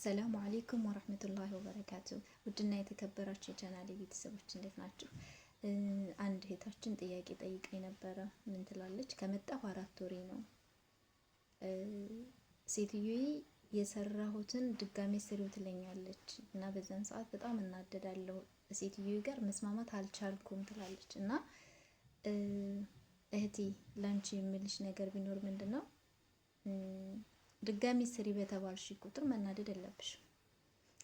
ሰላሙ አለይኩም ወራህመቱላሂ ወበረካቱ። ውድና የተከበራችሁ የቻናሌ ቤተሰቦች እንዴት ናችሁ? አንድ እህታችን ጥያቄ ጠይቀኝ ነበረ። ምን ትላለች? ከመጣሁ 4 ወሬ ነው። ሴትዮዬ የሰራሁትን ድጋሜ ስሪው ትለኛለች እና በዛን ሰዓት በጣም እናደዳለሁ። ሴትዮዬ ጋር መስማማት አልቻልኩም ትላለች እና እህቴ ላንቺ የምልሽ ነገር ቢኖር ምንድነው ድጋሚ ስሪ በተባልሽ ቁጥር መናደድ የለብሽም።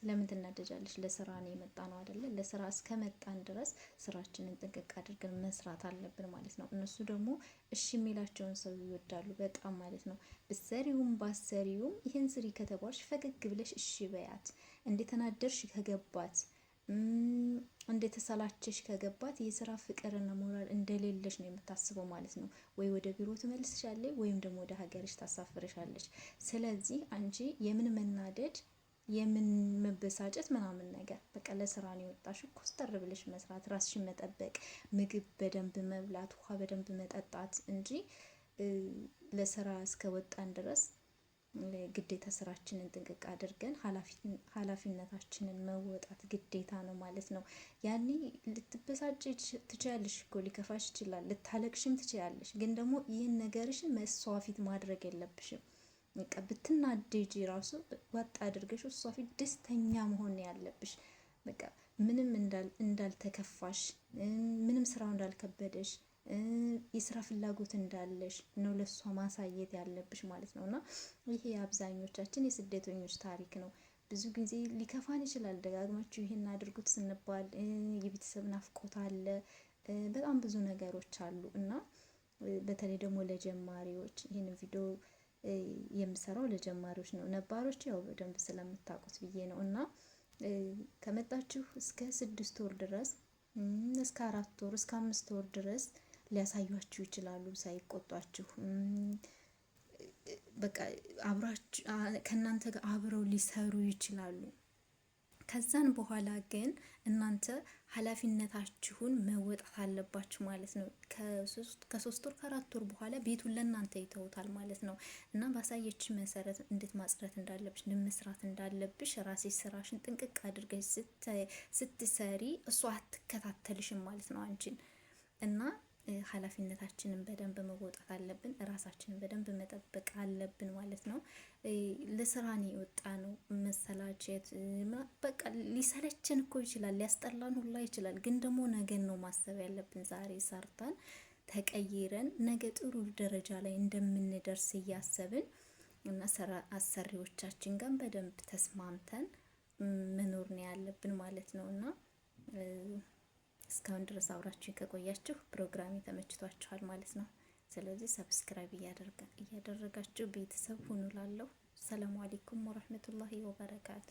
ለምን ትናደጃለሽ? ለስራ ነው የመጣ ነው አይደለ? ለስራ እስከመጣን ድረስ ስራችንን ጥንቅቅ አድርገን መስራት አለብን ማለት ነው። እነሱ ደግሞ እሺ የሚላቸውን ሰው ይወዳሉ በጣም ማለት ነው። ብትሰሪውም ባሰሪውም ይህን ስሪ ከተባልሽ ፈገግ ብለሽ እሺ በያት። እንደተናደርሽ ከገባት እንደተሰላቸሽ ከገባት የስራ ፍቅርና ሞራል እንደሌለሽ ነው የምታስበው ማለት ነው። ወይ ወደ ቢሮ ትመልስሻለች ወይም ደግሞ ወደ ሀገርሽ ታሳፍርሻለች። ስለዚህ አንቺ የምን መናደድ የምን መበሳጨት ምናምን ነገር በቃ ለስራ ነው የወጣሽው። ኮስተር ብለሽ መስራት፣ ራስሽን መጠበቅ፣ ምግብ በደንብ መብላት፣ ውሃ በደንብ መጠጣት እንጂ ለስራ እስከወጣን ድረስ ግዴታ ስራችንን ጥንቅቅ አድርገን ኃላፊነታችንን መወጣት ግዴታ ነው ማለት ነው። ያኔ ልትበሳጭ ትችያለሽ እኮ ሊከፋሽ ይችላል፣ ልታለቅሽም ትችያለሽ። ግን ደግሞ ይህን ነገርሽን መስዋ ፊት ማድረግ የለብሽም። በቃ ብትናደጂ ራሱ ወጣ አድርገሽ እሷ ፊት ደስተኛ መሆን ያለብሽ። በቃ ምንም እንዳልተከፋሽ፣ ምንም ስራው እንዳልከበደሽ፣ የስራ ፍላጎት እንዳለሽ ነው ለሷ ማሳየት ያለብሽ ማለት ነው። እና ይሄ የአብዛኞቻችን የስደተኞች ታሪክ ነው። ብዙ ጊዜ ሊከፋን ይችላል። ደጋግማችሁ ይሄን አድርጉት ስንባል የቤተሰብ ናፍቆት አለ፣ በጣም ብዙ ነገሮች አሉ። እና በተለይ ደግሞ ለጀማሪዎች ይህን ቪዲዮ የምሰራው ለጀማሪዎች ነው። ነባሮች ያው በደንብ ስለምታውቁት ብዬ ነው። እና ከመጣችሁ እስከ 6 ወር ድረስ እስከ 4 ወር እስከ 5 ወር ድረስ ሊያሳዩአችሁ ይችላሉ ሳይቆጧችሁ። በቃ አብራችሁ ከእናንተ ጋር አብረው ሊሰሩ ይችላሉ። ከዛን በኋላ ግን እናንተ ኃላፊነታችሁን መወጣት አለባችሁ ማለት ነው። ከ3 ወር ከ4 ወር በኋላ ቤቱን ለእናንተ ይተውታል ማለት ነው። እና ባሳየች መሰረት እንዴት ማጽዳት እንዳለብሽ መስራት እንዳለብሽ ራሴ ስራሽን ጥንቅቅ አድርገሽ ስትሰሪ እሷ አትከታተልሽም ማለት ነው አንቺን። እና ኃላፊነታችንን በደንብ መወጣት አለብን። ራሳችንን በደንብ መጠበቅ አለብን ማለት ነው። ለስራ ነው የወጣ ነው። መሰላቸት በቃ ሊሰለችን እኮ ይችላል፣ ሊያስጠላን ሁላ ይችላል። ግን ደግሞ ነገን ነው ማሰብ ያለብን። ዛሬ ሰርተን ተቀይረን ነገ ጥሩ ደረጃ ላይ እንደምንደርስ እያሰብን እና አሰሪዎቻችን ጋር በደንብ ተስማምተን መኖር ነው ያለብን ማለት ነው። እና እስካሁን ድረስ አብራችሁ ከቆያችሁ ፕሮግራሜ ተመችቷችኋል ማለት ነው። ስለዚህ ሰብስክራይብ እያደረጋችሁ ቤተሰብ ሁኑ ላለሁ። ሰላም አለይኩም ወራህመቱላሂ ወበረካቱ።